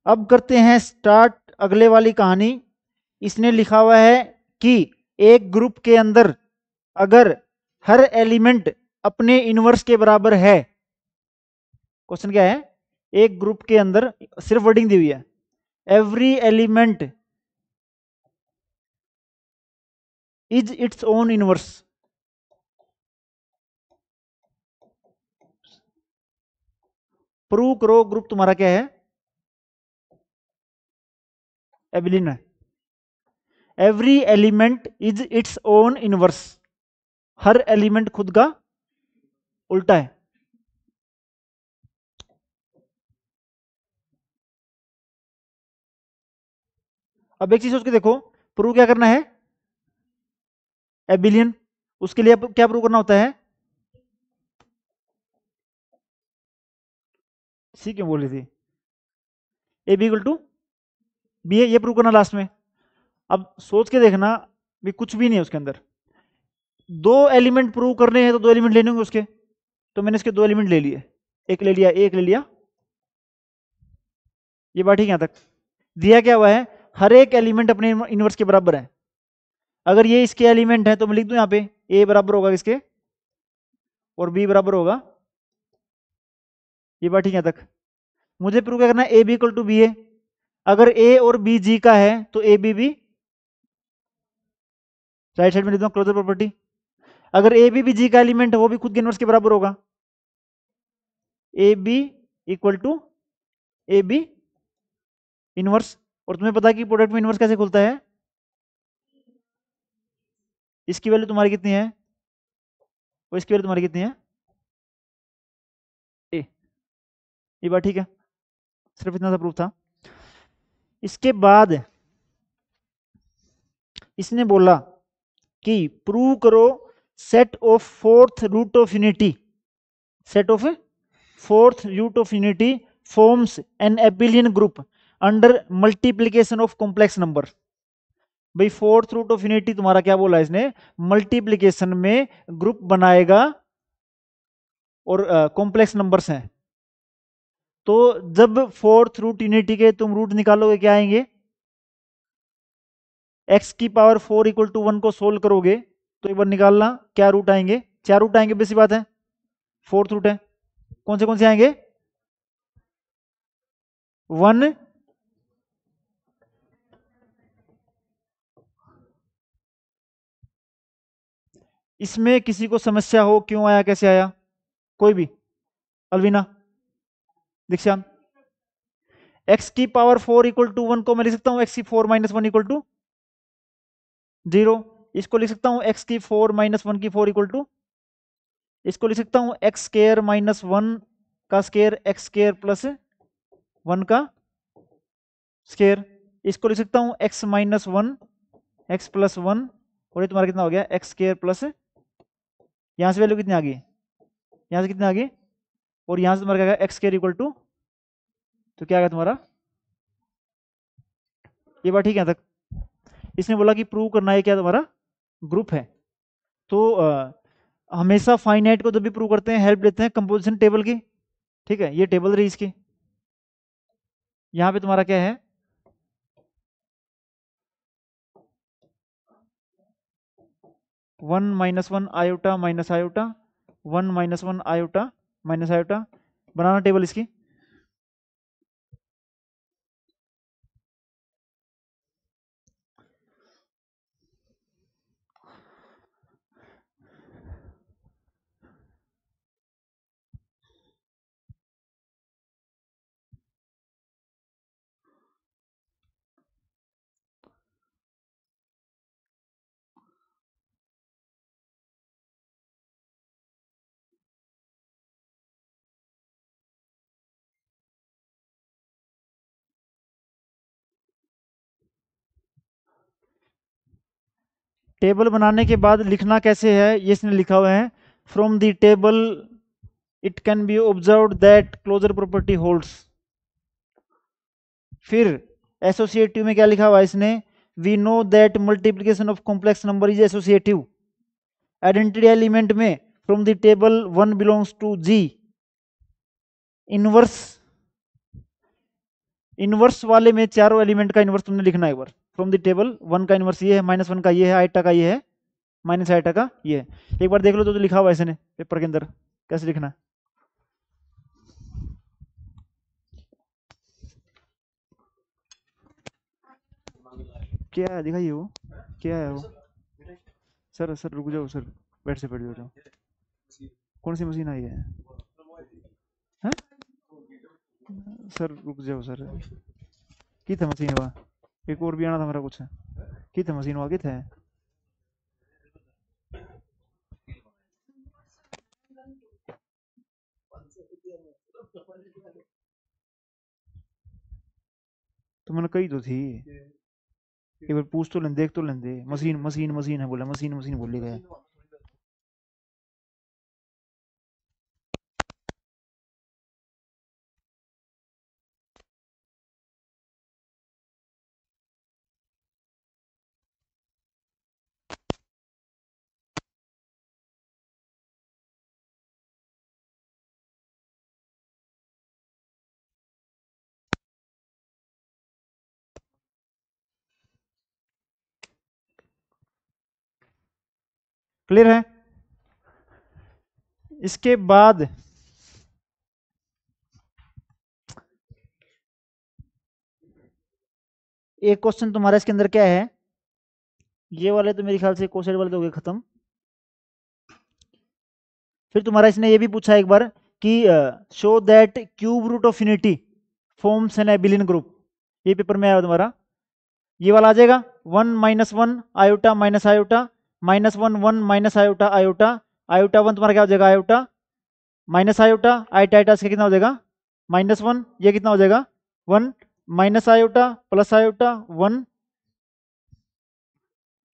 अब करते हैं स्टार्ट अगले वाली कहानी। इसने लिखा हुआ है कि एक ग्रुप के अंदर अगर हर एलिमेंट अपने इनवर्स के बराबर है। क्वेश्चन क्या है? एक ग्रुप के अंदर, सिर्फ वर्डिंग दी हुई है, every element is its own inverse. Prove करो ग्रुप तुम्हारा क्या है? एबिलियन है। Every element is its own inverse, her element खुद का उल्टा है। अब एक चीज सोच के देखो, प्रूव क्या करना है? एबिलियन। उसके लिए क्या प्रूव करना होता है? सी क्यों बोल रही थी? A B equal to B है, ये प्रूव करना लास्ट में। अब सोच के देखना, भी कुछ भी नहीं है उसके अंदर। दो एलिमेंट प्रूव करने हैं तो दो एलिमेंट लेने होंगे उसके, तो मैंने इसके दो एलिमेंट ले लिए, एक ले लिया, एक ले लिया। ये बात ठीक है? यहां तक दिया क्या हुआ है? हर एक एलिमेंट अपने इनवर्स के बराबर है। अगर ये इसके एलिमेंट है तो मैं लिख दूं यहां पे ए बराबर होगा इसके और बी बराबर होगा। ये बात ठीक है तक? मुझे प्रूव क्या करना है? A B equal to B A. अगर ए और बी जी का है तो ए बी भी राइट साइड में लिख दूं क्लोजर प्रॉपर्टी। अगर ए बी भी जी का एलिमेंट है, वो भी खुद के इनवर्स के बराबर होगा। A B equal to A B inverse. और तुम्हें पता है कि प्रोडक्ट में इनवर्स कैसे खुलता है? इसकी वैल्यू तुम्हारी कितनी है और इसकी वैल्यू तुम्हारी कितनी है? ए। ये बात ठीक है? सिर्फ इतना सा प्रूफ था। इसके बाद इसने बोला कि प्रूव करो set of fourth root of unity. Set of fourth root of unity forms an abelian group under multiplication of complex number. भाई फोर्थ रूट ऑफ यूनिटी तुम्हारा क्या बोला इसने? मल्टीप्लीकेशन में ग्रुप बनाएगा और कॉम्प्लेक्स नंबर्स हैं। तो जब फोर्थ रूट यूनिटी के तुम रूट निकालोगे क्या आएंगे? एक्स की पावर 4 इक्वल टू 1 को सोल्व करोगे तो एक बार निकालना क्या रूट आएंगे। चार रूट आएंगे, बेसी बात है, फोर्थ रूट है। कौन से आएंगे? 1, इसमें किसी को समस्या हो क्यों आया कैसे आया? कोई भी? अलविना, दीक्षा। एक्स की पावर 4 इक्वल टू 1 को मैं लिख सकता हूं एक्स की 4 माइनस 1 इक्वल टू 0। इसको लिख सकता हूं एक्स की 4 माइनस 1 की 4 इक्वल टू, इसको लिख सकता हूं एक्स स्केयर माइनस 1 का स्केयर एक्स स्केयर प्लस 1 का स्केयर। इसको लिख सकता हूं एक्स माइनस 1 एक्स प्लस 1, और ये तुम्हारा कितना हो गया? एक्स स्केयर प्लस, यहां से वैल्यू कितनी आ गई? यहां से कितनी आ गई? और यहां से तुम्हारा क्या गया? एक्स स्केयर इक्वल टू, तो क्या आ गया तुम्हारा? ये बात ठीक है तक? इसने बोला कि प्रूव करना है क्या तुम्हारा ग्रुप है। तो हमेशा फाइनाइट को जब भी प्रूव करते हैं हेल्प लेते हैं कंपोजिशन टेबल की। ठीक है, ये टेबल रही इसकी। यहां पे तुम्हारा क्या है? 1 minus 1 iota minus iota, 1 minus 1 iota minus iota, बनाना टेबल इसकी। टेबल बनाने के बाद लिखना कैसे है ये इसने लिखा हुआ है। From the table it can be observe that closure property holds. फिर एसोसिएटिव में क्या लिखा हुआ है इसने? We know that multiplication of complex number is associative. Identity element में from the table 1 belongs to G, inverse inverse वाले में चारों एलिमेंट का इनवर्स तुमने लिखना है एक बार फ्रॉम द टेबल। 1 का इनवर्स ये है, -1 का ये है, आइटा का ये है, माइनस आइटा का ये है। एक बार देख लो तो लिखा हुआ है इसने पेपर के अंदर, कैसे लिखना है। क्या है दिखाइए वो, क्या है वो। सर सर रुक जाओ सर, बैठ से बैठ जाओ। कौन सी मशीन आई है? हैं? सर रुक जाओ सर, की था मशीन हुआ, एक और भी आना था मेरा कुछ, की था मशीन हुआ, की था। तो मैंने कही तो थी, एक बार पूछ तो लें, देख तो लें दे। मशीन मशीन मशीन है बोला, मशीन मशीन बोली गया। क्लियर है? इसके बाद एक क्वेश्चन तुम्हारा इसके अंदर क्या है, ये वाले तो मेरे ख्याल से कोसेट वाले तो हो गए खत्म। फिर तुम्हारा इसने ये भी पूछा एक बार कि show that cube root of unity forms an abelian group. ये पेपर में आया तुम्हारा, ये वाला आ जाएगा 1 - 1 iota minus iota, -1 1 minus iota iota, iota 1 तुम्हारा क्या हो जाएगा iota, minus iota iota iota से कितना हो जाएगा -1, ये कितना हो जाएगा 1, माइनस आयोटा प्लस आयोटा 1।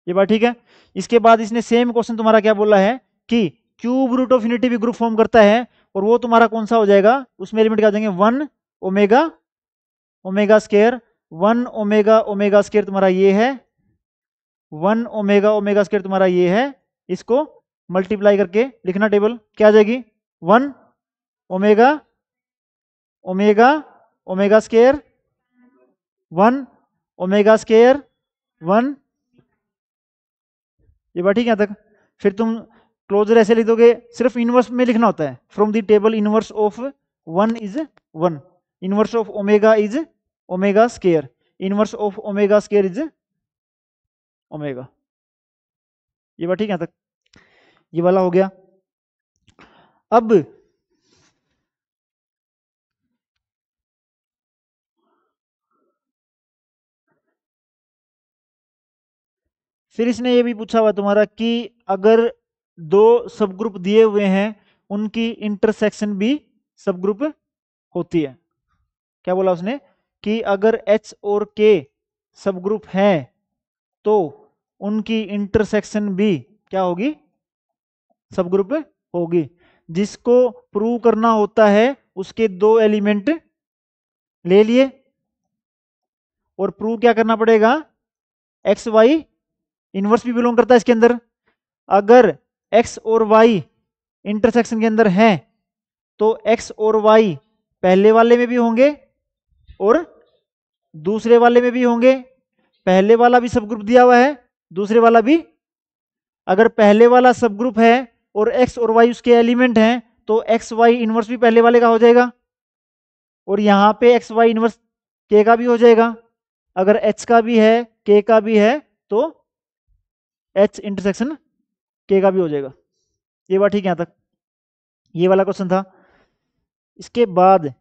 ये बात ठीक है। इसके बाद इसने सेम क्वेश्चन तुम्हारा क्या बोला है कि क्यूब रूट ऑफ यूनिटी भी ग्रुप फॉर्म करता है, और वो तुम्हारा कौन सा हो जाएगा, उसमें एलिमेंट क्या हो जाएंगे 1 omega omega square, 1 omega omega square तुम्हारा ये है, 1 ओमेगा ओमेगा स्केयर तुम्हारा ये है। इसको मल्टीप्लाई करके लिखना टेबल, क्या आ जाएगी 1 omega omega omega square, 1 omega square 1। ये बात ठीक है यहाँ तक। फिर तुम क्लोजर ऐसे लिख दोगे, सिर्फ इनवर्स में लिखना होता है, from the table inverse of 1 is 1, inverse of omega is omega square, inverse of omega square is omega. ये बात ठीक है यहाँ तक, ये वाला हो गया। अब फिर इसने ये भी पूछा हुआ तुम्हारा कि अगर दो सब ग्रुप दिए हुए हैं उनकी इंटरसेक्शन भी सब ग्रुप होती है। क्या बोला उसने कि अगर H और K सब ग्रुप हैं तो उनकी इंटरसेक्शन भी क्या होगी, सब ग्रुप होगी। जिसको प्रूव करना होता है उसके दो एलिमेंट ले लिए, और प्रूव क्या करना पड़ेगा, एक्स वाई इनवर्स भी बिलोंग करता है इसके अंदर। अगर एक्स और वाई इंटरसेक्शन के अंदर है तो एक्स और वाई पहले वाले में भी होंगे और दूसरे वाले में भी होंगे। पहले वाला भी सब ग्रुप दिया हुआ है, दूसरे वाला भी। अगर पहले वाला सब ग्रुप है और एक्स और वाई उसके एलिमेंट हैं तो एक्स वाई इनवर्स भी पहले वाले का हो जाएगा, और यहाँ पे एक्स वाई इनवर्स के का भी हो जाएगा। अगर एच का भी है के का भी है तो एच इंटरसेक्शन के का भी हो जाएगा। ये बात ठीक है यहाँ तक, ये वाला क्वेश्चन था। इसके बाद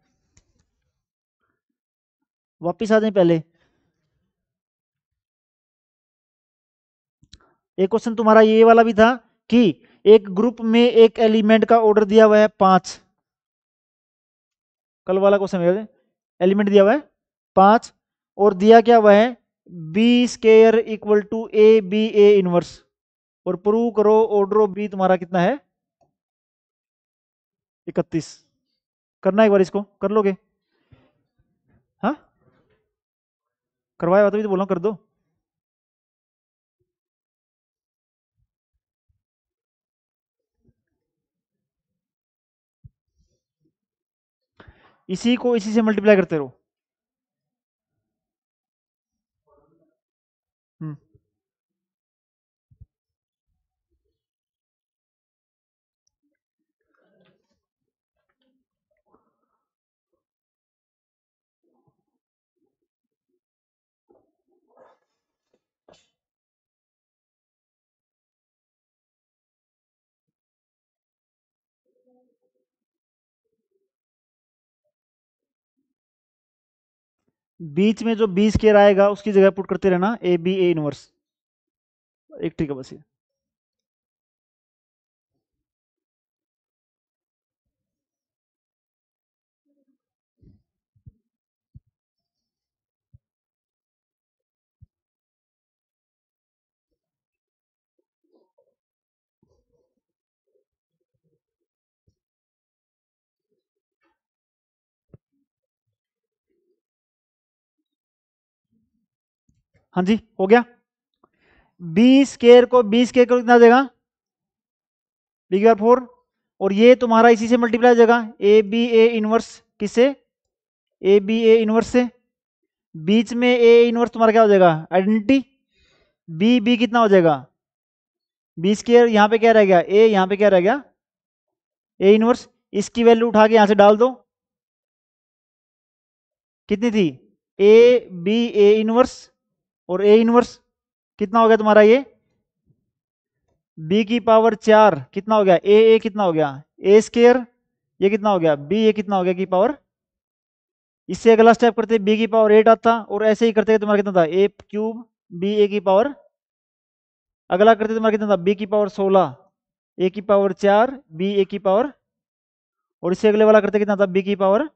वापिस आ जाए पहले, एक क्वेश्चन तुम्हारा ये वाला भी था कि एक ग्रुप में एक एलिमेंट का ऑर्डर दिया हुआ है 5। कल वाला क्वेश्चन है, एलिमेंट दिया हुआ है 5 और दिया क्या हुआ है B square equal to A B A inverse, और प्रूव करो ऑर्डर ऑफ बी तुम्हारा कितना है 31। करना एक बार, इसको कर लोगे? हाँ करवाया, तभी तो बोल रहा हूं कर दो। इसी को इसी से मल्टीप्लाई करते रहो। हम्म, बीच में जो बी स्केयर आएगा उसकी जगह पुट करते रहना ए बी ए इनवर्स, एक ट्रिक है बस ये। हाँ जी हो गया। बी स्केयर को कितना देगा, बी की पावर 4, और ये तुम्हारा इसी से मल्टीप्लाई हो जाएगा ए बी ए इनवर्स, किससे, ए बी ए इनवर्स से। बीच में ए इनवर्स तुम्हारा क्या हो जाएगा, आइडेंटिटी। बी बी कितना हो जाएगा, बी स्केयर, यहाँ पे क्या रह गया ए, यहाँ पे क्या रह गया ए इनवर्स। इसकी वैल्यू उठा के यहाँ से डाल दो, कितनी थी, ए बी ए इनवर्स, और ए इनवर्स कितना हो गया तुम्हारा ये, बी की पावर 4 कितना हो गया ए कितना हो गया ए स्केयर, ये कितना हो गया बी, ये कितना हो गया की पावर। इससे अगला स्टेप करते बी की पावर 8 आता, और ऐसे ही करते तुम्हारा कितना था ए क्यूब बी ए की पावर। अगला करते तुम्हारा कितना था बी की पावर 16 ए की पावर 4 बी ए की पावर, और इससे अगले वाला करते कितना था बी की पावर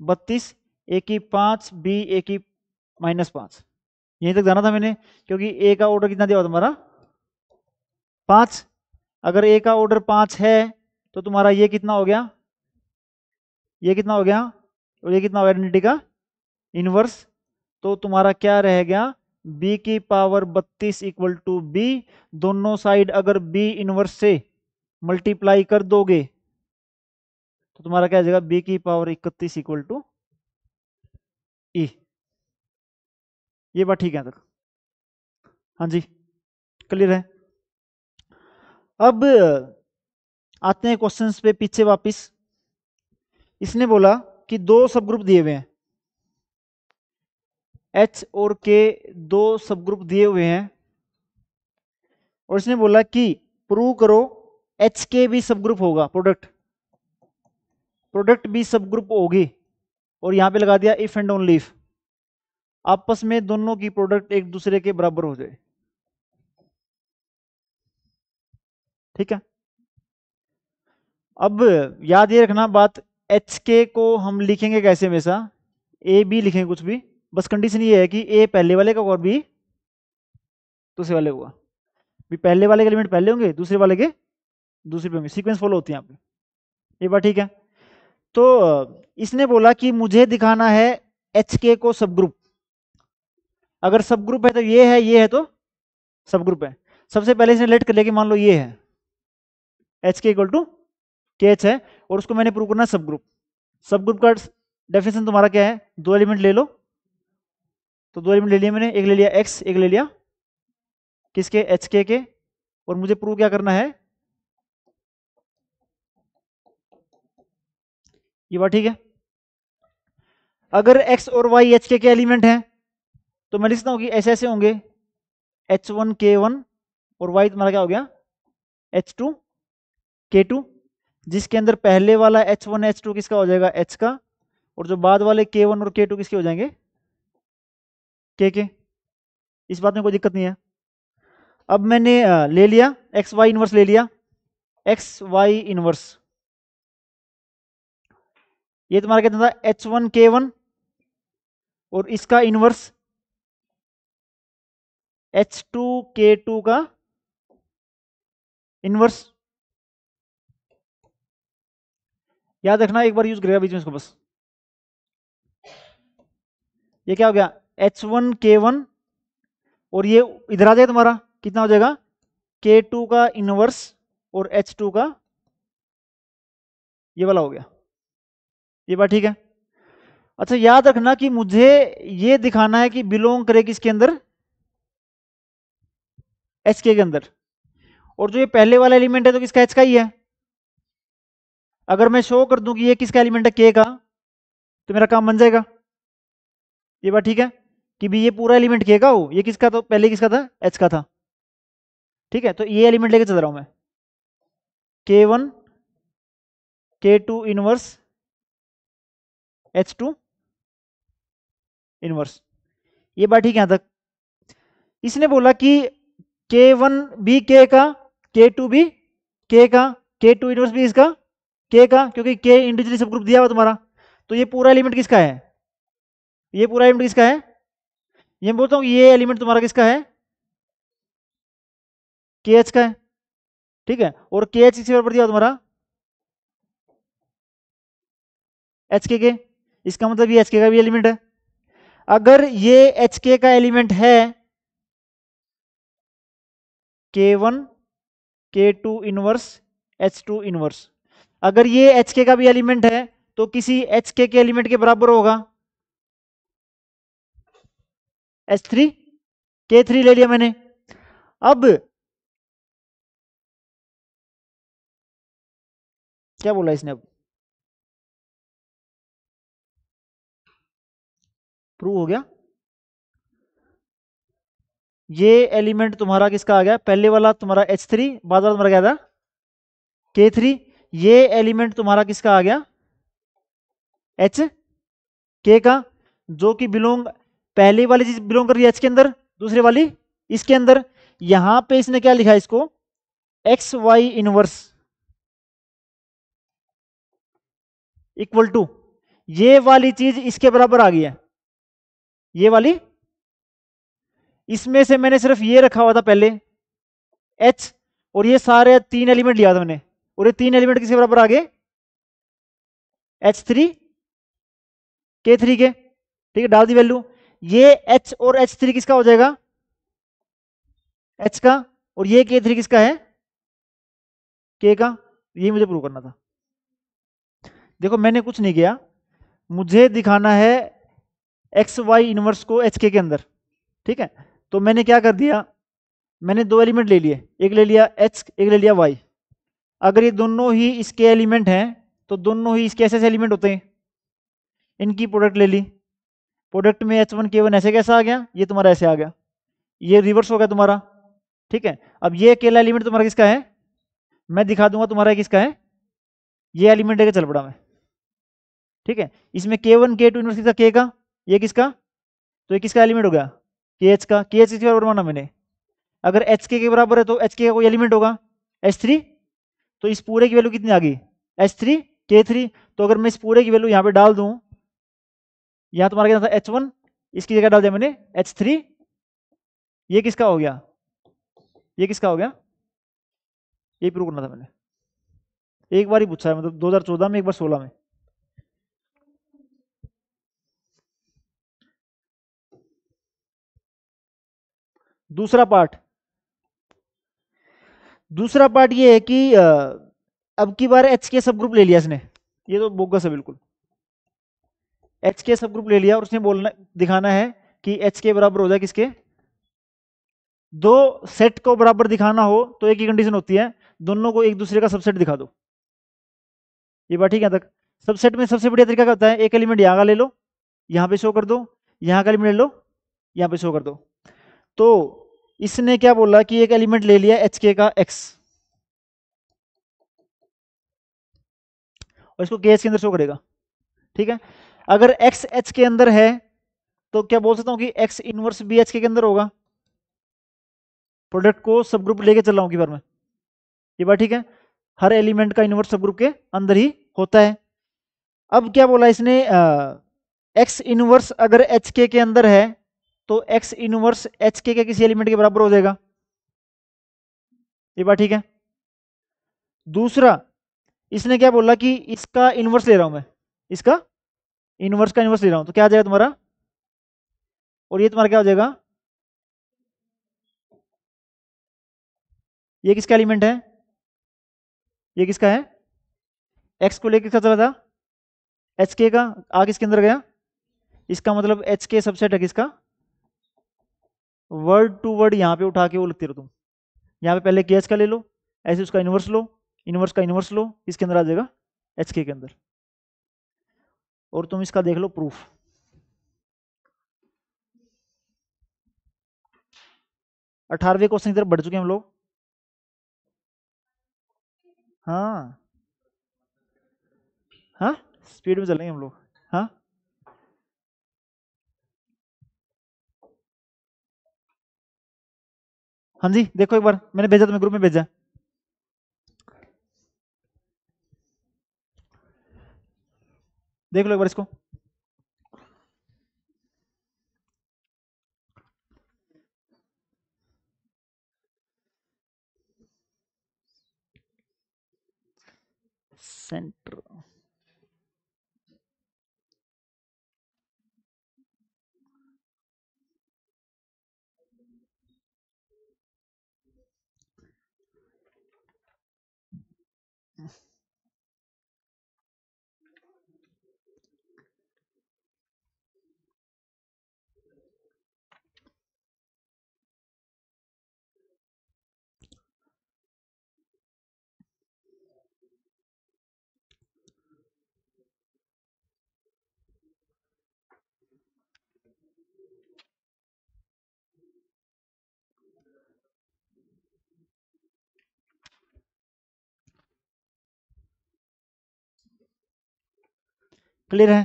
32 ए की 5 बी ए की -5। यहीं तक जाना था मैंने, क्योंकि ए का ऑर्डर कितना दिया हुआ तुम्हारा 5। अगर ए का ऑर्डर 5 है तो तुम्हारा ये कितना हो गया, ये कितना हो गया, और ये कितना हो गया आइडेंटिटी का इनवर्स। तो तुम्हारा क्या रह गया, b की पावर 32 इक्वल टू बी। दोनों साइड अगर b इनवर्स से मल्टीप्लाई कर दोगे तो तुम्हारा क्या आ जाएगा, b की पावर 31 इक्वल टू ई। ये बात ठीक है तक, हाँ जी क्लियर है। अब आते हैं क्वेश्चंस पे पीछे वापस। इसने बोला कि दो सब ग्रुप दिए हुए हैं, एच और के दो सब ग्रुप दिए हुए हैं, और इसने बोला कि प्रूव करो एच के भी सब ग्रुप होगा, प्रोडक्ट भी सब ग्रुप होगी, और यहां पे लगा दिया इफ एंड ओनली इफ आपस में दोनों की प्रोडक्ट एक दूसरे के बराबर हो जाए। ठीक है, अब याद ये रखना बात, एच के को हम लिखेंगे कैसे, हमेशा ए बी लिखेंगे कुछ भी, बस कंडीशन ये है कि ए पहले वाले का और बी दूसरे वाले का। भी पहले वाले के एलिमेंट पहले होंगे, दूसरे वाले के दूसरे पे होंगे, सीक्वेंस फॉलो होती है यहाँ पे, ये बात ठीक है। तो इसने बोला कि मुझे दिखाना है एच के को सब ग्रुप। अगर सब ग्रुप है तो ये है तो सब ग्रुप है। सबसे पहले इसने लेट कर लिया कि मान लो ये है एच के इक्वल टू के एच है, और उसको मैंने प्रूव करना सब ग्रुप। सब ग्रुप का डेफिनेशन तुम्हारा क्या है, दो एलिमेंट ले लो, तो दो एलिमेंट ले लिया मैंने, एक ले लिया एक्स, एक ले लिया किसके, एच के, और मुझे प्रूव क्या करना है, ये बात ठीक है। अगर x और y एच के एलिमेंट हैं तो मैं लिखता हूं कि ऐसे ऐसे होंगे h1 k1, और y तुम्हारा क्या हो गया h2 k2, जिसके अंदर पहले वाला h1 h2 किसका हो जाएगा h का, और जो बाद वाले k1 और k2 किसके हो जाएंगे k के। इस बात में कोई दिक्कत नहीं है। अब मैंने ले लिया एक्स वाई इनवर्स, ले लिया एक्स वाई इनवर्स, ये तुम्हारा कितना था h1 k1, और इसका इनवर्स h2 k2 का इनवर्स। याद रखना, एक बार यूज करेगा बीच में इसको बस। ये क्या हो गया h1 k1, और ये इधर आ जाएगा तुम्हारा कितना हो जाएगा k2 का इनवर्स, और h2 का ये वाला हो गया। ये बात ठीक है। अच्छा याद रखना कि मुझे ये दिखाना है कि बिलोंग करे किसके अंदर, एच के अंदर, और जो ये पहले वाला एलिमेंट है तो किसका, एच का ही है। अगर मैं शो कर दूं कि ये किसका एलिमेंट है, के का, तो मेरा काम बन जाएगा। ये बात ठीक है कि भी ये पूरा एलिमेंट के का हो, ये किसका, तो पहले किसका था, एच का था। ठीक है, तो ये एलिमेंट लेके चल रहा हूं मैं, K1 K2 inverse H2 inverse. ये बात ठीक है यहां तक। इसने बोला कि K1 भी के का, K2 भी के का, K2 इनवर्स भी इसका के का, क्योंकि के इंडिविजुअली सब ग्रुप दिया हुआ तुम्हारा। तो ये पूरा एलिमेंट किसका है, ये पूरा एलिमेंट किसका है, ये मैं बोलता हूँ ये एलिमेंट तुम्हारा किसका है, के एच का है। ठीक है, और के एच किसके बराबर दिया तुम्हारा, एच के। इसका मतलब ये एच के का भी एलिमेंट है। अगर ये एच के का एलिमेंट है, K1 K2 inverse H2 inverse, अगर ये एच के का भी एलिमेंट है तो किसी एच के एलिमेंट के बराबर होगा H3, K3 ले लिया मैंने। अब क्या बोला इसने, अब प्रूव हो गया। ये एलिमेंट तुम्हारा किसका आ गया, पहले वाला तुम्हारा H3, बाद वाला तुम्हारा क्या था, K3। ये एलिमेंट तुम्हारा किसका आ गया, एच के का, जो कि बिलोंग, पहली वाली चीज बिलोंग कर रही है एच के अंदर, दूसरी वाली इसके अंदर। यहां पे इसने क्या लिखा है इसको, X Y inverse equal to, ये वाली चीज इसके बराबर आ गई है, ये वाली। इसमें से मैंने सिर्फ ये रखा हुआ था पहले एच, और ये सारे तीन एलिमेंट लिया था मैंने, और ये तीन एलिमेंट किसके बराबर आ गए, H3 K3 के। ठीक है, डाल दी वैल्यू। ये H और H3 किसका हो जाएगा, H का, और ये K3 किसका है, K का। ये मुझे प्रूव करना था। देखो मैंने कुछ नहीं किया, मुझे दिखाना है एक्स वाई इनवर्स को एच के अंदर। ठीक है, तो मैंने क्या कर दिया, मैंने दो एलिमेंट ले लिए, एक ले लिया एच, एक ले लिया वाई। अगर ये दोनों ही इसके एलिमेंट हैं तो दोनों ही इसके ऐसे एलिमेंट होते हैं, इनकी प्रोडक्ट ले ली। प्रोडक्ट में H1 K1 ऐसे कैसा आ गया, ये तुम्हारा ऐसे आ गया, ये रिवर्स हो गया तुम्हारा। ठीक है, अब ये अकेला एलिमेंट तुम्हारा किसका है, मैं दिखा दूंगा तुम्हारा किसका है, ये एलिमेंट लेके चल पड़ा मैं। ठीक है, इसमें K1 K2 इनवर्स किसका, के का, ये किसका, तो ये किसका एलिमेंट हो गया, के एच का। के एच किसके बराबर माना मैंने, अगर एच के बराबर है तो एच के का कोई एलिमेंट होगा H3। तो इस पूरे की वैल्यू कितनी आ गई, H3 K3। तो अगर मैं इस पूरे की वैल्यू यहाँ पे डाल दूं, यहाँ तुम्हारा क्या था H1, इसकी जगह डाल दिया मैंने H3। ये किसका हो गया, ये किसका हो गया, ये प्रूव करना था मैंने। एक बार ही पूछा है, मतलब 2014 में, एक बार 16 में। दूसरा पार्ट, दूसरा पार्ट ये है कि अब की बार एच के सब ग्रुप ले लिया इसने, ये तो बोगस है बिल्कुल। एच के सब ग्रुप ले लिया और उसने बोलना, दिखाना है कि एच के बराबर हो जाए किसके, दो सेट को बराबर दिखाना हो तो एक ही कंडीशन होती है, दोनों को एक दूसरे का सबसेट दिखा दो। ये बात ठीक है तक। सबसेट में सबसे बढ़िया तरीका क्या होता है, एक एलिमेंट यहाँ का ले लो, यहाँ पे शो कर दो, यहाँ का एलिमेंट ले लो, यहाँ पे शो कर दो। तो इसने क्या बोला कि एक एलिमेंट ले लिया एच के का एक्स, और इसको के एच के अंदर शो करेगा। ठीक है, अगर एक्स एच के अंदर है तो क्या बोल सकता हूँ कि एक्स इनवर्स भी एच के अंदर होगा। प्रोडक्ट को सब ग्रुप लेके चल रहा हूँ की बार में, ये बात ठीक है, हर एलिमेंट का इनवर्स सब ग्रुप के अंदर ही होता है। अब क्या बोला इसने, एक्स इनवर्स अगर एच के अंदर है तो एक्स इनवर्स एच के किसी एलिमेंट के बराबर हो जाएगा। ये बात ठीक है। दूसरा इसने क्या बोला कि इसका इनवर्स ले रहा हूं मैं, इसका इनवर्स का इनवर्स ले रहा हूं, तो क्या आ जाएगा तुम्हारा, और ये तुम्हारा क्या हो जाएगा, ये किसका एलिमेंट है, ये किसका है, एक्स को लेकर किसका चला था, एच के का, आ किसके अंदर गया, इसका मतलब एच के सबसेट है किसका, वर्ड टू वर्ड यहां पे उठा के वो लिखते रहो तुम। यहाँ पे पहले के एच का ले लो, ऐसे उसका इन्वर्स लो, इन्वर्स का इन्वर्स लो, इसके अंदर आ जाएगा एच के अंदर। और तुम इसका देख लो प्रूफ। अठारहवें क्वेश्चन की तरफ बढ़ चुके हैं हम लोग। हाँ हाँ, स्पीड में चलेंगे हम लोग। हाँ हाँ जी, देखो एक बार मैंने भेजा, तुम्हें ग्रुप में भेजा। देख लो एक बार इसको। सेंटर क्लियर है?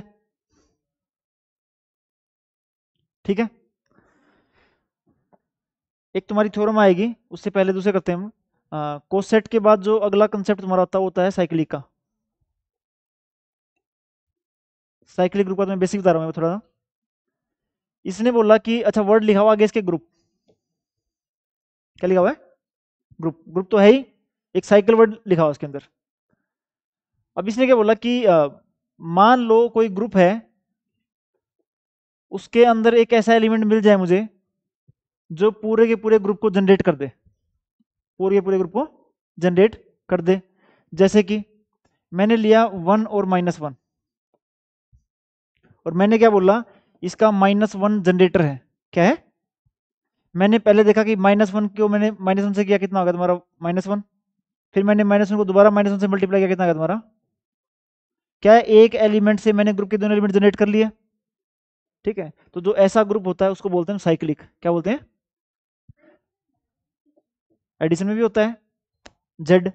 ठीक है, एक तुम्हारी थ्योरम आएगी, उससे पहले दूसरे करते हैं हम। कोसेट के बाद जो अगला कंसेप्ट तुम्हारा होता है साइक्लिक का। साइक्लिक ग्रुप का तो मैं बेसिक बता रहा हूँ मैं थोड़ा। इसने बोला कि अच्छा वर्ड लिखा हुआ आगे इसके ग्रुप, क्या लिखा हुआ है? ग्रुप। ग्रुप तो है ही, एक साइकिल वर्ड लिखा हुआ उसके अंदर। अब इसने क्या बोला कि मान लो कोई ग्रुप है, उसके अंदर एक ऐसा एलिमेंट मिल जाए मुझे जो पूरे के पूरे ग्रुप को जनरेट कर दे, पूरे के पूरे ग्रुप को जनरेट कर दे। जैसे कि मैंने लिया 1 और -1, और मैंने क्या बोला, इसका -1 जनरेटर है। क्या है? मैंने पहले देखा कि -1 को मैंने -1 से किया, कितना होगा तुम्हारा? -1। फिर मैंने -1 को दोबारा -1 से मल्टीप्लाई किया, कितना होगा तुम्हारा? क्या है, एक एलिमेंट से मैंने ग्रुप के दोनों एलिमेंट जनरेट कर लिए। ठीक है, तो जो ऐसा ग्रुप होता है उसको बोलते हैं साइक्लिक। क्या बोलते हैं? एडिशन में भी होता है जेड।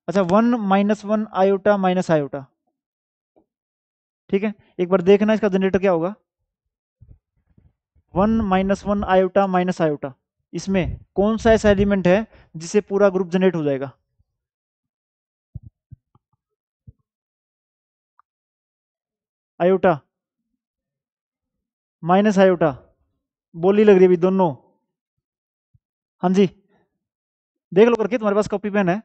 अच्छा 1 -1 आयोटा माइनस आयोटा। ठीक है, एक बार देखना इसका जनरेटर क्या होगा। 1 -1 आयोटा माइनस आयोटा, इसमें कौन सा ऐसा एलिमेंट है जिससे पूरा ग्रुप जनरेट हो जाएगा? आयोटा माइनस आयोटा, बोली लग रही है अभी दोनों। हाँ जी, देख लो करके, तुम्हारे पास कॉपी पेन है?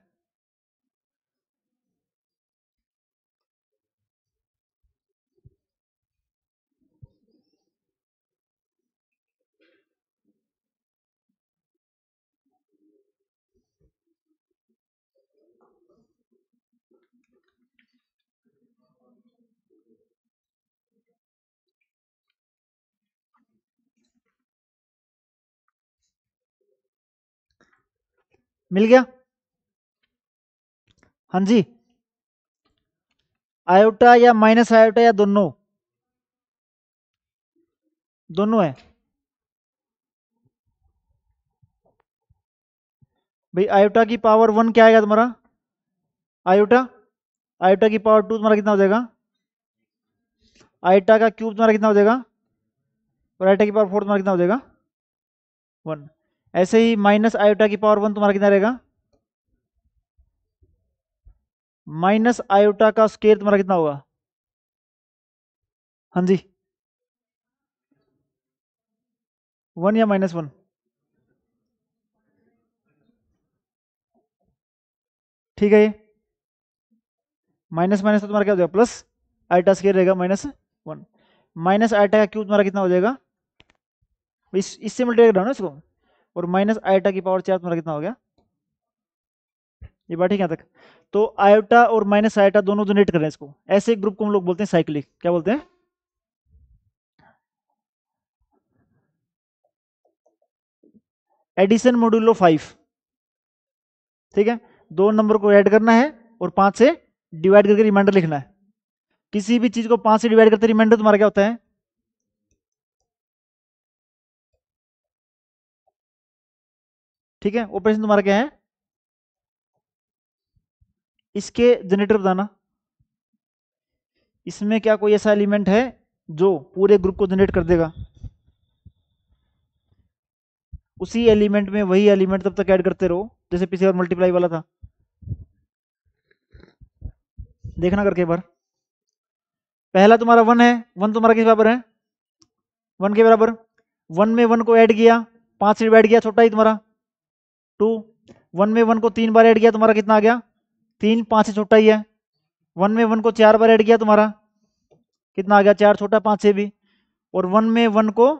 मिल गया? हाँ जी, आयोटा या माइनस आयोटा या दोनों? दोनों है भाई। आयोटा की पावर 1 क्या आएगा तुम्हारा? आयोटा, आयोटा की पावर 2 तुम्हारा कितना हो जाएगा? आयोटा का क्यूब तुम्हारा कितना हो जाएगा? और आयोटा की पावर 4 तुम्हारा कितना हो जाएगा? 1। ऐसे ही माइनस आयोटा की पावर 1 तुम्हारा कितना रहेगा? माइनस आयोटा का स्केयर तुम्हारा कितना होगा? हाँ जी, 1 या -1? ठीक है, ये माइनस माइनस तो तुम्हारा क्या हो जाएगा? प्लस। आयोटा स्केयर रहेगा -1। माइनस आयोटा का क्यूब तुम्हारा कितना हो जाएगा? इससे मल्टीप्लाई करना ना इसको। और माइनस आयोटा की पावर 4 तुम्हारा कितना हो गया? ये बात ठीक है यहाँ तक? तो आयोटा और माइनस आयोटा दोनों जनरेट कर रहे हैं इसको। ऐसे ग्रुप को हम लोग बोलते हैं साइक्लिक। क्या बोलते हैं? Addition modulo 5। ठीक है, 2 नंबर को ऐड करना है और 5 से डिवाइड करके रिमाइंडर लिखना है। किसी भी चीज को 5 से डिवाइड करते रिमाइंडर तुम्हारा क्या होता है? ठीक है, ऑपरेशन तुम्हारा क्या है? इसके जनरेटर बताना। इसमें क्या कोई ऐसा एलिमेंट है जो पूरे ग्रुप को जनरेट कर देगा? उसी एलिमेंट में वही एलिमेंट तब तक ऐड करते रहो जैसे पिछली बार मल्टीप्लाई वाला था। देखना करके एक बार। पहला तुम्हारा 1 है, 1 तुम्हारा किस बराबर है? 1 के बराबर। 1 में 1 को ऐड किया, 5 से डिवाइड किया, छोटा ही तुम्हारा 2। 1 में 1 को 3 बार ऐड किया, तुम्हारा कितना आ गया? 3, 5 से छोटा ही है। 1 में 1 को 4 बार ऐड किया, तुम्हारा कितना आ गया? 4, छोटा 5 से भी। और 1 में 1 को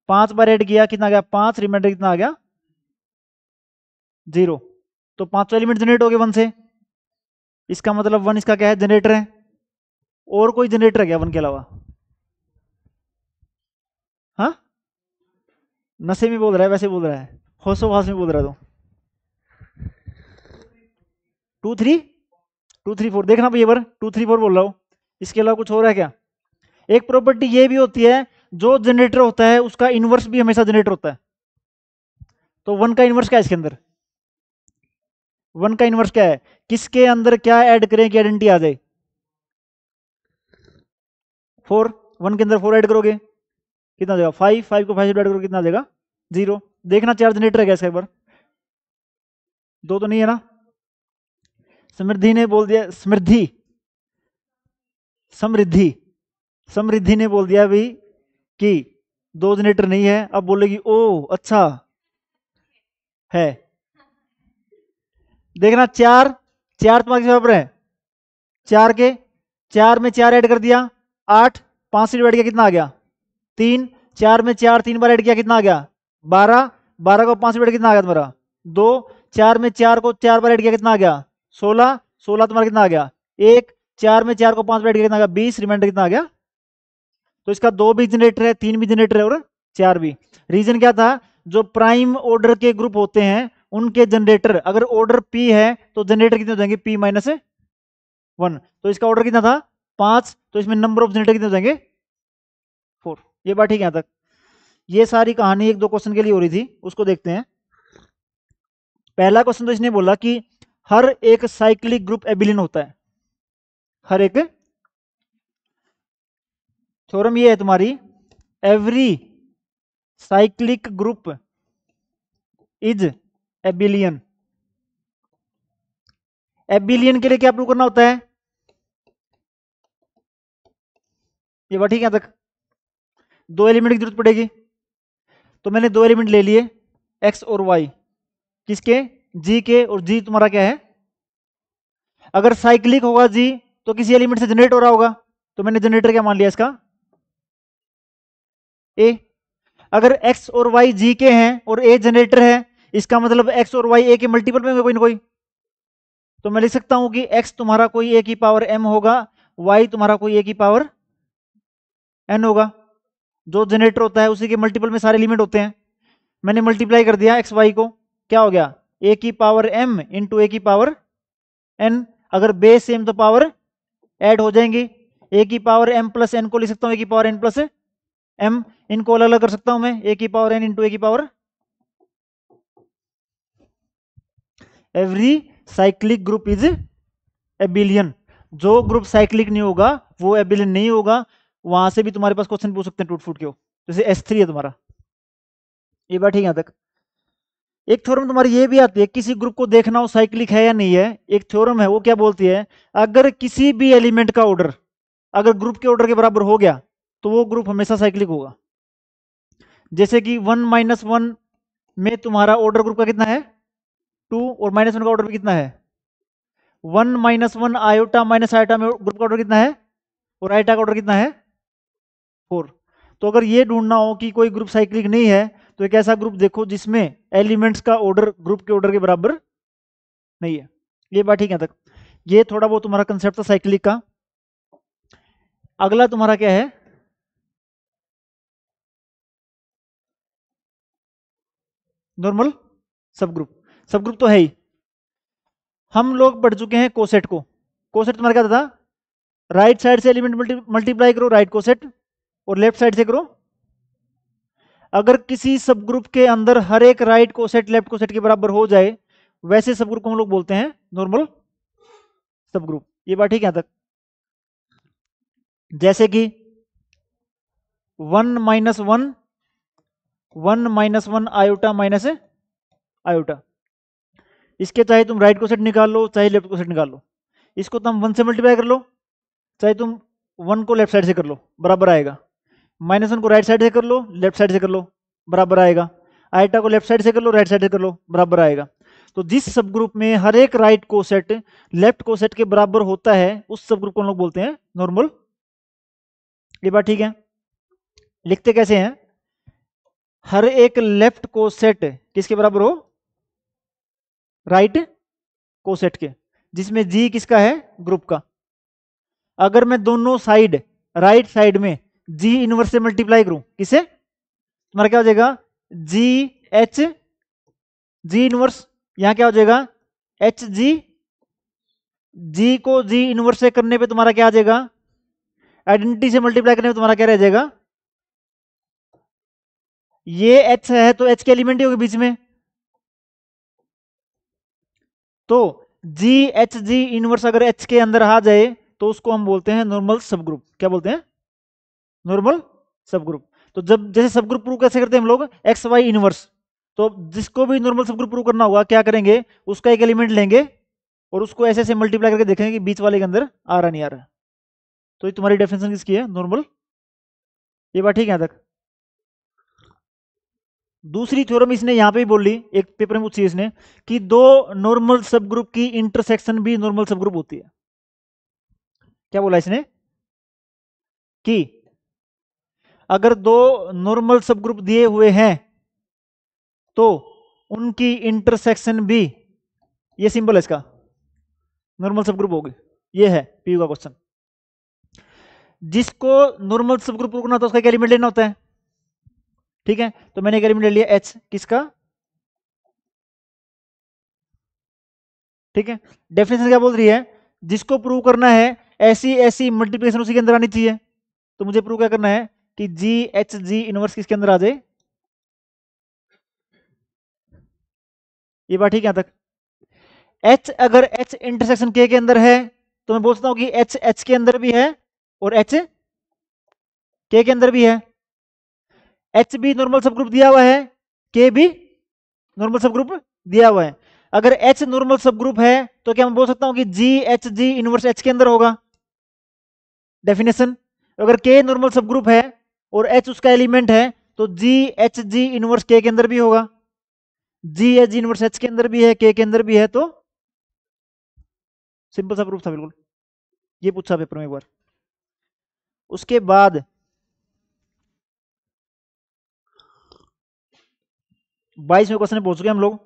5 बार ऐड किया, कितना आ गया? 5, रिमाइंडर कितना आ गया? 0। तो 5 एलिमेंट जनरेट हो गए 1 से। इसका मतलब 1 इसका क्या है? जनरेटर है। और कोई जनरेटर है क्या 1 के अलावा? हाँ, नशे में बोल रहा है, वैसे बोल रहा है, होशोवास में बोल रहा है। तो 2 3 2 3 4 देखना भैया, 2 3 4 बोल रहा हूँ। इसके अलावा कुछ और है क्या? एक प्रॉपर्टी ये भी होती है, जो जनरेटर होता है उसका इनवर्स भी हमेशा जनरेटर होता है। तो 1 का इनवर्स क्या है इसके अंदर? 1 का इनवर्स क्या है? किसके अंदर क्या ऐड करें कि आइडेंटिटी आ जाए? 4। 1 के अंदर 4 ऐड करोगे, कितना आ जाएगा? 5। 5 को 5 से ऐड करोगे, कितना आ जाएगा? 0। देखना 4 जनरेटर है क्या इसका एक बार? 2 तो नहीं है ना? समृद्धि ने बोल दिया, समृद्धि समृद्धि ने बोल दिया भाई कि 2 जनरेटर नहीं है। अब बोलेगी ओ अच्छा है। देखना 4 तुम्हारे किस बराबर है? 4 के 4 में 4 ऐड कर दिया, 8। 5 से डिवाइड किया, कितना आ गया? 3। 4 में 4 3 बार ऐड किया, कितना आ गया? 12। 12 को 5 से डिवाइड कितना आ गया तुम्हारा? 2। 4 में 4 को 4 बार ऐड किया, कितना आ गया? 16। 16 तुम्हारा कितना आ गया? 1। 4 में 4 को 5 बार ऐड किया, कितना आ गया? 20। रिमाइंडर कितना आ गया? तो इसका 2 भी जनरेटर है, 3 भी जनरेटर है और 4 भी। रीजन क्या था? जो प्राइम ऑर्डर के ग्रुप होते हैं उनके जनरेटर, अगर ऑर्डर पी है तो जनरेटर कितने हो जाएंगे? p minus 1। तो इसका ऑर्डर कितना था? 5। तो इसमें नंबर ऑफ जनरेटर कितने हो जाएंगे? 4। ये बात ठीक है यहाँ तक? ये सारी कहानी 1-2 क्वेश्चन के लिए हो रही थी, उसको देखते हैं। पहला क्वेश्चन तो इसने बोला कि हर एक साइक्लिक ग्रुप एबिलियन होता है। हर एक, थ्योरम ये है तुम्हारी, एवरी साइक्लिक ग्रुप इज एबिलियन। एबिलियन के लिए क्या प्रूव करना होता है? ये बात ठीक है यहाँ तक? 2 एलिमेंट की जरूरत पड़ेगी, तो मैंने 2 एलिमेंट ले लिए, x और y। किसके? g के। और g तुम्हारा क्या है? अगर साइक्लिक होगा g तो किसी एलिमेंट से जनरेट हो रहा होगा, तो मैंने जनरेटर क्या मान लिया इसका? a। अगर x और y g के हैं और a जनरेटर है, इसका मतलब x और y a के मल्टीपल में होंगे कोई ना कोई। तो मैं लिख सकता हूं कि x तुम्हारा कोई a की पावर m होगा, y तुम्हारा कोई a की पावर n होगा। जो जनरेटर होता है उसी के मल्टीपल में सारे एलिमेंट होते हैं। मैंने मल्टीप्लाई कर दिया एक्स वाई को, क्या हो गया? a की पावर m इंटू a की पावर n। अगर बेस सेम तो पावर ऐड हो जाएंगी। a की पावर m प्लस n को लिख सकता हूँ a की पावर n प्लस m। इनको अलग अलग कर सकता हूं मैं, a की पावर n इंटू a की power. Every cyclic group is एबिलियन। जो ग्रुप साइक्लिक नहीं होगा वो एबिलियन नहीं होगा। वहां से भी तुम्हारे पास क्वेश्चन पूछ सकते हैं टूट फूट के हो, जैसे S3 है तुम्हारा। ये बात ठीक है यहाँ तक? एक थ्योरम तुम्हारी ये भी आती है, किसी ग्रुप को देखना हो साइक्लिक है या नहीं है। एक थ्योरम है, वो क्या बोलती है? अगर किसी भी एलिमेंट का ऑर्डर अगर ग्रुप के ऑर्डर के बराबर हो गया तो वो ग्रुप हमेशा साइक्लिक होगा। जैसे कि 1-1 में तुम्हारा ऑर्डर ग्रुप का कितना है? 2। और -1 का ऑर्डर भी कितना है? 1-1 आयोटा माइनस आयोटा में ग्रुप का ऑर्डर कितना है? और आयोटा का ऑर्डर कितना है? 4। तो अगर ये ढूंढना हो कि कोई ग्रुप साइक्लिक नहीं है, तो एक ऐसा ग्रुप देखो जिसमें एलिमेंट्स का ऑर्डर ग्रुप के ऑर्डर के बराबर नहीं है। ये बात ठीक है तक? ये थोड़ा बहुत तुम्हारा कंसेप्ट था साइक्लिक का। अगला तुम्हारा क्या है? नॉर्मल सब ग्रुप। सब ग्रुप तो है ही, हम लोग पढ़ चुके हैं कोसेट को। कोसेट तुम्हारा क्या था? राइट साइड से एलिमेंट मल्टीप्लाई करो राइट कोसेट, और लेफ्ट साइड से करो। अगर किसी सब ग्रुप के अंदर हर एक राइट कोसेट लेफ्ट कोसेट के बराबर हो जाए, वैसे सब ग्रुप को हम लोग बोलते हैं नॉर्मल सब ग्रुप। ये बात ठीक है यहां तक? जैसे कि 1 minus 1, 1 minus 1 iota minus iota, इसके चाहे तुम राइट कोसेट निकाल लो चाहे लेफ्ट कोसेट निकाल लो, इसको तुम 1 से मल्टीप्लाई कर लो, चाहे तुम 1 को लेफ्ट साइड से कर लो, बराबर आएगा। -1 को राइट साइड से कर लो, लेफ्ट साइड से कर लो, बराबर आएगा। आयटा को लेफ्ट साइड से कर लो, राइट साइड से कर लो, बराबर आएगा। तो जिस सब ग्रुप में हर एक राइट कोसेट लेफ्ट कोसेट के बराबर होता है, उस सब ग्रुप को हम लोग बोलते हैं नॉर्मल। ये बात ठीक है? लिखते कैसे हैं? हर एक लेफ्ट कोसेट किसके बराबर हो? राइट कोसेट के, जिसमें जी किसका है? ग्रुप का। अगर मैं दोनों साइड राइट साइड में जी इनवर्स से मल्टीप्लाई करूं, किसे? तुम्हारा क्या हो जाएगा? जी एच जी इनवर्स, यहां क्या हो जाएगा? H G. जी को जी इनवर्स से करने पे तुम्हारा क्या आ जाएगा? आइडेंटिटी से मल्टीप्लाई करने पे तुम्हारा क्या रह जाएगा? ये एच है तो एच के एलिमेंट ही होगी बीच में, तो जी एच जी इनवर्स अगर एच के अंदर आ जाए तो उसको हम बोलते हैं नॉर्मल सब ग्रुप। क्या बोलते हैं? नॉर्मल सब ग्रुप। तो जब जैसे सब ग्रुप प्रूव कैसे करते हैं हम लोग? X Y inverse. तो जिसको भी नॉर्मल सब ग्रुप प्रूव करना होगा क्या करेंगे? उसका एक एलिमेंट लेंगे और उसको ऐसे ऐसे मल्टीप्लाई करके देखेंगे कि बीच वाले के अंदर आ रहा नहीं आ रहा। तो ये तुम्हारी डेफिनेशन किसकी है? नॉर्मल। ये बात ठीक है यहां तक? दूसरी थ्योरम इसने यहां पे भी बोल ली, एक पेपर में पूछी इसने, कि दो नॉर्मल सब ग्रुप की इंटरसेक्शन भी नॉर्मल सब ग्रुप होती है। क्या बोला इसने? कि अगर दो नॉर्मल सब ग्रुप दिए हुए हैं तो उनकी इंटरसेक्शन भी, ये सिंबल है इसका, नॉर्मल सब ग्रुप होगी। ये है पीयू का क्वेश्चन। जिसको नॉर्मल सब ग्रुप करना होता है उसका एक एलिमेंट लेना होता है, ठीक है? तो मैंने एक एलिमेंट ले लिया एच, किसका? ठीक है। डेफिनेशन क्या बोल रही है? जिसको प्रूव करना है ऐसी ऐसी मल्टीप्लिकेशन उसी के अंदर आनी चाहिए। तो मुझे प्रूव क्या करना है कि जी एच जी इनवर्स किसके अंदर आ जाए। ये बात ठीक है यहां तक? एच अगर एच इंटरसेक्शन के अंदर है तो मैं बोलता हूं कि एच एच के अंदर भी है और एच के अंदर भी है। एच भी नॉर्मल सब ग्रुप दिया हुआ है, के भी नॉर्मल सब ग्रुप दिया हुआ है। अगर एच नॉर्मल सब ग्रुप है तो क्या मैं बोल सकता हूं कि जी एच जी इनवर्स एच के अंदर होगा? डेफिनेशन। अगर के नॉर्मल सब ग्रुप है और एच उसका एलिमेंट है तो जी एच जी इनवर्स के अंदर भी होगा। जी एच जी इनवर्स एच के अंदर भी है, के अंदर भी है, तो सिंपल सा प्रूफ था बिल्कुल। ये पूछा पेपर में एक बार। उसके बाद 22वें क्वेश्चन में पहुंच गए हम लोग।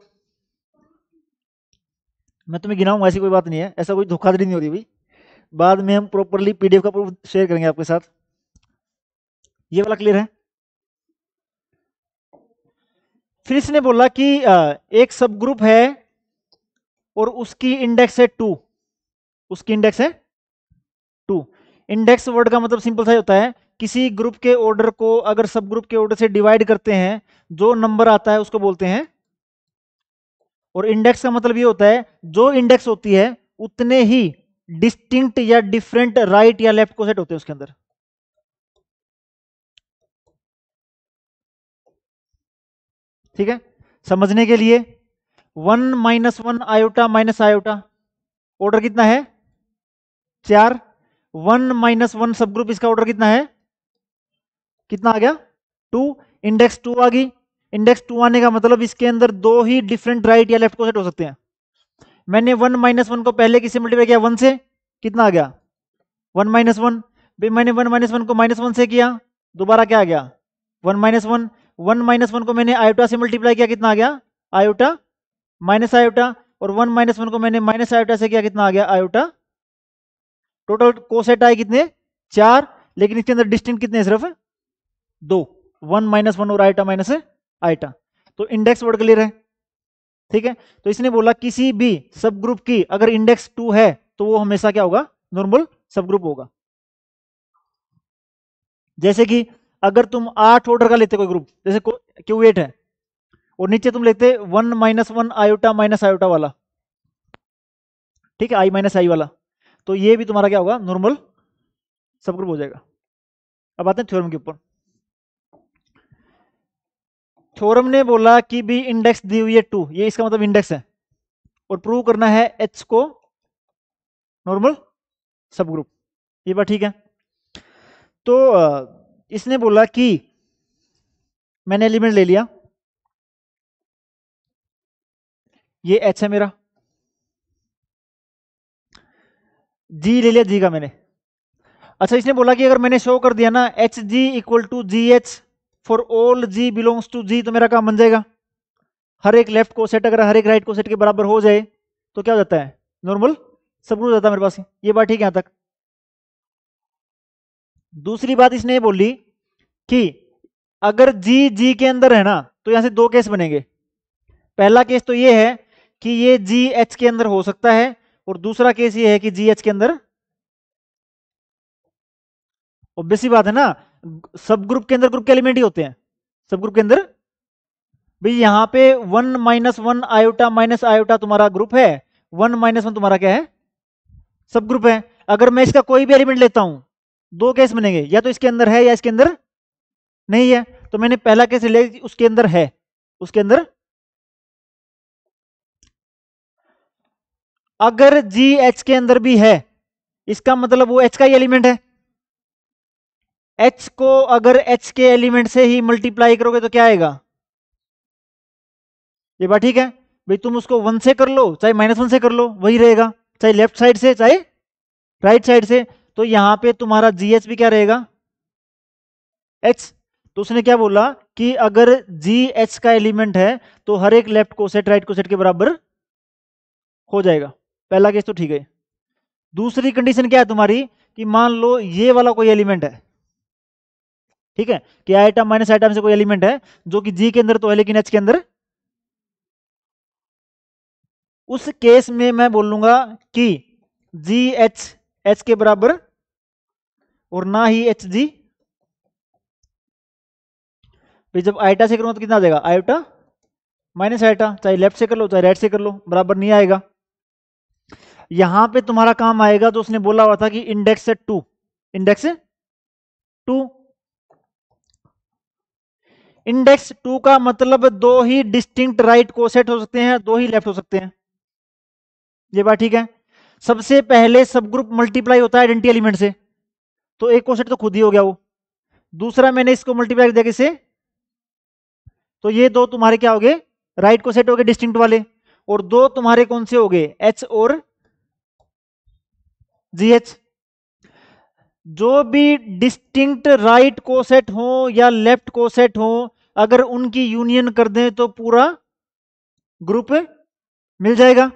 मैं तुम्हें गिनाऊंगा, ऐसी कोई बात नहीं है, ऐसा कोई धोखाधड़ी नहीं हो रही भाई। बाद में हम प्रॉपरली पीडीएफ का प्रूफ शेयर करेंगे आपके साथ। ये वाला क्लियर है? फिर इसने बोला कि एक सब ग्रुप है और उसकी इंडेक्स है 2। उसकी इंडेक्स है 2। इंडेक्स वर्ड का मतलब सिंपल सा होता है, किसी ग्रुप के ऑर्डर को अगर सब ग्रुप के ऑर्डर से डिवाइड करते हैं, जो नंबर आता है उसको बोलते हैं। और इंडेक्स का मतलब ये होता है जो इंडेक्स होती है उतने ही डिस्टिंक्ट या डिफरेंट राइट या लेफ्ट कोसेट होते हैं उसके अंदर। ठीक है? समझने के लिए 1 minus 1 iota minus iota, order कितना है? 4। 1 माइनस 1 सब ग्रुप, इसका ऑर्डर कितना है? कितना आ गया? 2। इंडेक्स 2 आ गई। इंडेक्स 2 आने का मतलब इसके अंदर दो ही डिफरेंट राइट या लेफ्ट कोसेट हो सकते हैं। मैंने 1 माइनस 1 को पहले किससे मल्टीप्लाई किया? 1 से। कितना आ गया? 1 माइनस 1। मैंने 1 माइनस 1 को -1 से किया, दोबारा क्या आ गया? 1 माइनस 1। 1 माइनस 1 को मैंने आयोटा से मल्टीप्लाई किया, कितना आ गया? Iota minus iota. और 1 माइनस 1 को मैंने माइनस आयोटा से किया, कितना आ गया? आयोटा। टोटल कोसेट आए कितने? 4। लेकिन इसके अंदर डिस्टिंक्ट कितने? सिर्फ 2। 1 माइनस 1 और आयोटा माइनस आयोटा। तो इंडेक्स वर्ड क्लियर है? ठीक है, तो इसने बोला किसी भी सब ग्रुप की अगर इंडेक्स 2 है तो वो हमेशा क्या होगा, नॉर्मल सब ग्रुप होगा। जैसे कि अगर तुम 8 ऑर्डर का लेते कोई ग्रुप, जैसे Q8 है और नीचे तुम लेते 1 -1 आयोटा माइनस आयोटा वाला, ठीक है, I माइनस आई वाला, तो ये भी तुम्हारा क्या होगा, नॉर्मल सब ग्रुप हो जाएगा। अब आते हैं थ्योरम के ऊपर। थ्योरम ने बोला कि भी इंडेक्स दी हुई है 2, ये इसका मतलब इंडेक्स है, और प्रूव करना है H को नॉर्मल सब ग्रुप। ये बात ठीक है। तो इसने बोला कि मैंने एलिमेंट ले लिया, ये H है मेरा, G ले लिया G का मैंने। अच्छा, इसने बोला कि अगर मैंने शो कर दिया ना H G equal to G H for all G belongs to G, तो मेरा काम बन जाएगा। हर एक लेफ्ट को सेट अगर हर एक राइट को सेट के बराबर हो जाए तो क्या हो जाता है, नॉर्मल सब ग्रुप हो जाता है मेरे पास। ये बात ठीक है यहां तक। दूसरी बात इसने ये बोली कि अगर जी जी के अंदर है ना, तो यहां से दो केस बनेंगे। पहला केस तो ये है कि ये जी एच के अंदर हो सकता है, और दूसरा केस ये है कि जी एच के अंदर, ऑब्वियस सी बात है ना, सब ग्रुप के अंदर ग्रुप के एलिमेंट ही होते हैं। सब ग्रुप के अंदर भाई यहां पे 1 -1 आयोटा माइनस आयोटा तुम्हारा ग्रुप है, 1 -1 तुम्हारा क्या है, सब ग्रुप है। अगर मैं इसका कोई भी एलिमेंट लेता हूं, दो केस बनेंगे, या तो इसके अंदर है या इसके अंदर नहीं है। तो मैंने पहला केस ले, उसके अंदर है, उसके अंदर अगर जी एच के अंदर भी है, इसका मतलब वो एच का ही एलिमेंट है। एच को अगर एच के एलिमेंट से ही मल्टीप्लाई करोगे तो क्या आएगा, ये बात ठीक है। भाई तुम उसको 1 से कर लो चाहे -1 से कर लो, वही रहेगा, चाहे लेफ्ट साइड से चाहे राइट साइड से। तो यहां पे तुम्हारा जी एच भी क्या रहेगा, एच। तो उसने क्या बोला कि अगर जी एच का एलिमेंट है तो हर एक लेफ्ट को सेट राइट को सेट के बराबर हो जाएगा। पहला केस तो ठीक है। दूसरी कंडीशन क्या है तुम्हारी, कि मान लो ये वाला कोई एलिमेंट है, ठीक है, कि आइटम माइनस आइटम से कोई एलिमेंट है जो कि जी के अंदर तो है लेकिन एच के अंदर, उस केस में मैं बोलूंगा कि जी एच एच के बराबर और ना ही एच जी। जब आइटा से करूंगा तो कितना आ जाएगा, आयोटा माइनस आइटा, चाहे लेफ्ट से कर लो चाहे राइट से कर लो, बराबर नहीं आएगा। यहां पे तुम्हारा काम आएगा जो उसने बोला हुआ था कि इंडेक्स है 2, इंडेक्स 2। इंडेक्स 2 का मतलब दो ही डिस्टिंक्ट राइट कोसेट हो सकते हैं, दो ही लेफ्ट हो सकते हैं। ये बात ठीक है। सबसे पहले सब ग्रुप मल्टीप्लाई होता है आइडेंटिटी एलिमेंट से, तो एक कोसेट तो खुद ही हो गया वो। दूसरा मैंने इसको मल्टीप्लाई किया किससे, तो ये दो तुम्हारे क्या हो गए, राइट कोसेट हो गए डिस्टिंक्ट वाले, और दो तुम्हारे कौन से हो गए, एच और जी एच। जो भी डिस्टिंक्ट राइट कोसेट हो या लेफ्ट कोसेट हो, अगर उनकी यूनियन कर दें तो पूरा ग्रुप मिल जाएगा।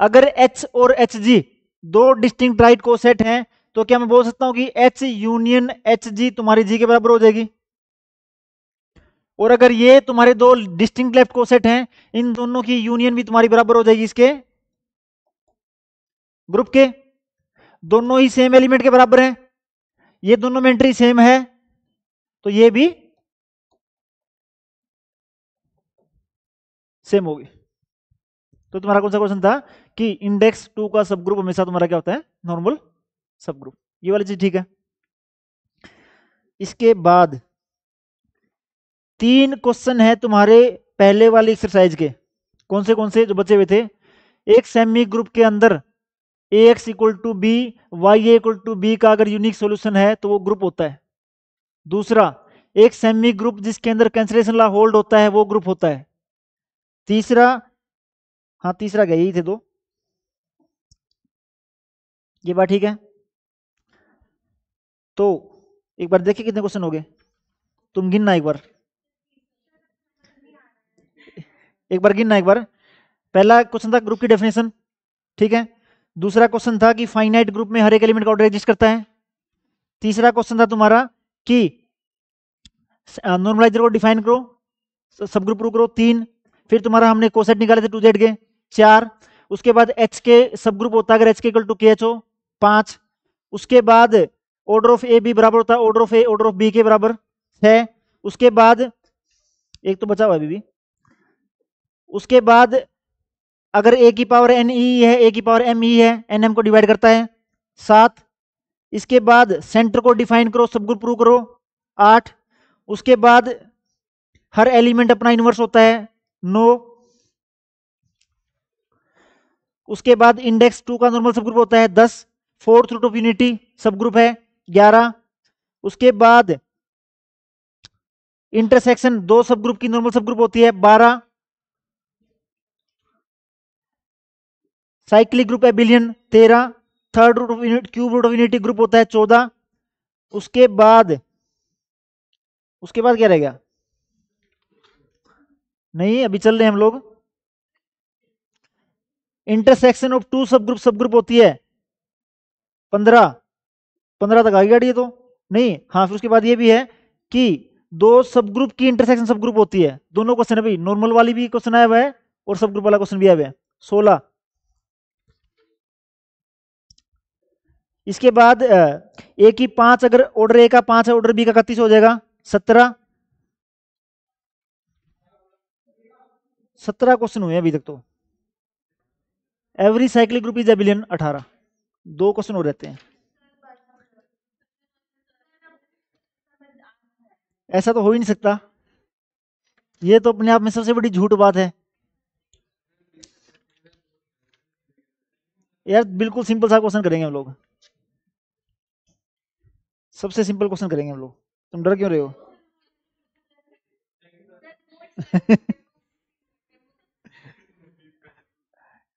अगर H और एच जी दो डिस्टिंक्ट राइट कोसेट हैं, तो क्या मैं बोल सकता हूं कि H यूनियन एच जी तुम्हारी जी के बराबर हो जाएगी। और अगर ये तुम्हारे दो डिस्टिंक्ट लेफ्ट कोसेट हैं, इन दोनों की यूनियन भी तुम्हारी बराबर हो जाएगी इसके ग्रुप के। दोनों ही सेम एलिमेंट के बराबर हैं, ये दोनों में एंट्री सेम है, तो ये भी सेम होगी। तो तुम्हारा कौन सा क्वेश्चन था कि इंडेक्स 2 का सब ग्रुप हमेशा तुम्हारा क्या होता है, नॉर्मल सब ग्रुप। ये वाली चीज ठीक है। इसके बाद 3 क्वेश्चन है तुम्हारे पहले वाली एक्सरसाइज के। कौन से जो बचे हुए थे, एक सेमी ग्रुप के अंदर A X equal to B Y equal to B का अगर यूनिक सॉल्यूशन है तो वो ग्रुप होता है। दूसरा, एक सेमी ग्रुप जिसके अंदर कैंसलेशन लॉ होल्ड होता है वो ग्रुप होता है। तीसरा, हाँ तीसरा गया, यही थे दो। ये बात ठीक है। तो एक बार देखिए कितने क्वेश्चन हो गए, तुम गिनना एक बार गिनना एक बार। पहला क्वेश्चन था ग्रुप की डेफिनेशन, ठीक है। दूसरा क्वेश्चन था कि फाइनाइट ग्रुप में हर एक एलिमेंट का ऑर्डर एग्जिस्ट करता है। तीसरा क्वेश्चन था तुम्हारा कि नॉर्मलाइजर को डिफाइन करो, सब ग्रुप प्रूव करो। 3, फिर तुम्हारा हमने कोसेट निकाले थे 2z के 4। उसके बाद H के सब ग्रुप होता है अगर H के इक्वल टू KH हो 5। उसके बाद ऑर्डर ऑफ ए बी बराबर होता है order of A order of B के बराबर 6। उसके बाद एक तो बचा हुआ अभी भी। उसके बाद अगर ए की पावर एन ई है ए की पावर एम ई है एन एम को डिवाइड करता है 7। इसके बाद सेंटर को डिफाइन करो सब ग्रुप प्रूव करो 8। उसके बाद हर एलिमेंट अपना इनवर्स होता है 9। उसके बाद इंडेक्स 2 का नॉर्मल सब ग्रुप होता है 10। फोर्थ रूट ऑफ यूनिटी सब ग्रुप है 11। उसके बाद इंटरसेक्शन 2 सब ग्रुप की नॉर्मल सब ग्रुप होती है 12। साइक्लिक ग्रुप है abelian 13। Third root of unit cube root of unity group होता है 14। उसके बाद क्या रह गया? नहीं अभी चल रहे हैं हम लोग। इंटरसेक्शन ऑफ 2 सब ग्रुप होती है 15। 15 तक आ गई गाड़ी तो नहीं। हाँ फिर उसके बाद ये भी है कि 2 सब ग्रुप की इंटरसेक्शन सब ग्रुप होती है। दोनों क्वेश्चन है भाई, नॉर्मल वाली भी क्वेश्चन आया हुआ है और सब ग्रुप वाला क्वेश्चन भी आया हुआ है 16। इसके बाद ए की 5 अगर ऑर्डर ए का 5 है ऑर्डर बी का 31 हो जाएगा 17। 17 क्वेश्चन हुए अभी तक तो। Every cyclic group is एबिलियन 18। 2 question हो रहते हैं। ऐसा तो हो ही नहीं सकता, ये तो अपने आप में सबसे बड़ी झूठ बात है यार। बिल्कुल सिंपल सा क्वेश्चन करेंगे हम लोग, सबसे सिंपल क्वेश्चन करेंगे हम लोग। तुम डर क्यों रहे हो?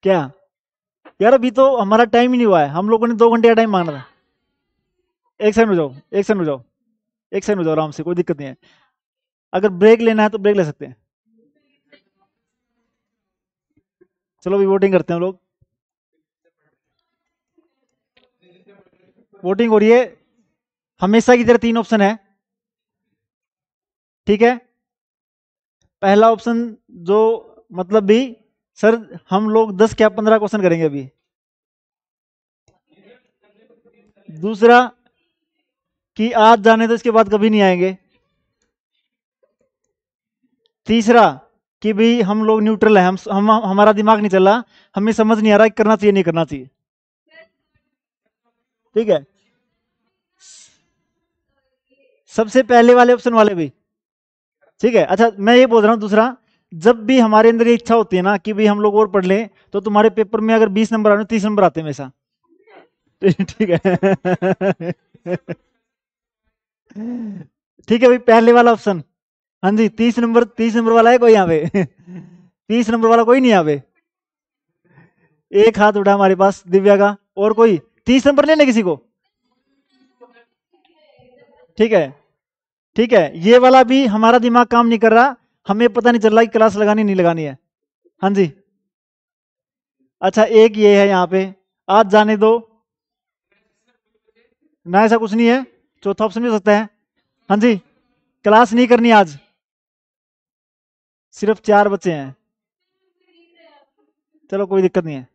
क्या यार, अभी तो हमारा टाइम ही नहीं हुआ है, हम लोगों ने 2 घंटे का टाइम मांगा था। एक सेकंड हो जाओ, एक सेकंड हो जाओ, एक सेकंड हो जाओ आराम से, कोई दिक्कत नहीं है। अगर ब्रेक लेना है तो ब्रेक ले सकते हैं। चलो अभी वोटिंग करते हैं हम लोग। वोटिंग हो रही है। हमेशा की तरह 3 ऑप्शन है, ठीक है। पहला ऑप्शन जो मतलब भी सर हम लोग 10 क्या 15 क्वेश्चन करेंगे अभी। दूसरा कि आज जाने तो इसके बाद कभी नहीं आएंगे। तीसरा कि भाई हम लोग न्यूट्रल है, हम हमारा दिमाग नहीं चल रहा, हमें समझ नहीं आ रहा कि करना चाहिए नहीं करना चाहिए। ठीक है, सबसे पहले वाले ऑप्शन वाले भी ठीक है। अच्छा मैं ये बोल रहा हूँ दूसरा, जब भी हमारे अंदर ये इच्छा होती है ना कि भाई हम लोग और पढ़ लें, तो तुम्हारे पेपर में अगर 20 नंबर आ रहे 30 नंबर आते हैं हमेशा। ठीक है। ठीक है भाई, पहले वाला ऑप्शन। हाँ जी, 30 नंबर वाला है कोई यहाँ पे? 30 नंबर वाला कोई नहीं यहाँ पे? एक हाथ उठा हमारे पास दिव्या का। और कोई 30 नंबर लेने किसी को? ठीक है, ठीक है। ये वाला भी हमारा दिमाग काम नहीं कर रहा, हमें पता नहीं चल रहा कि क्लास लगानी नहीं लगानी है। हाँ जी। अच्छा एक ये है यहाँ पे, आज जाने दो ना, ऐसा कुछ नहीं है। चौथा ऑप्शन भी हो सकता है। हाँ जी, क्लास नहीं करनी आज, सिर्फ 4 बच्चे हैं। चलो कोई दिक्कत नहीं है।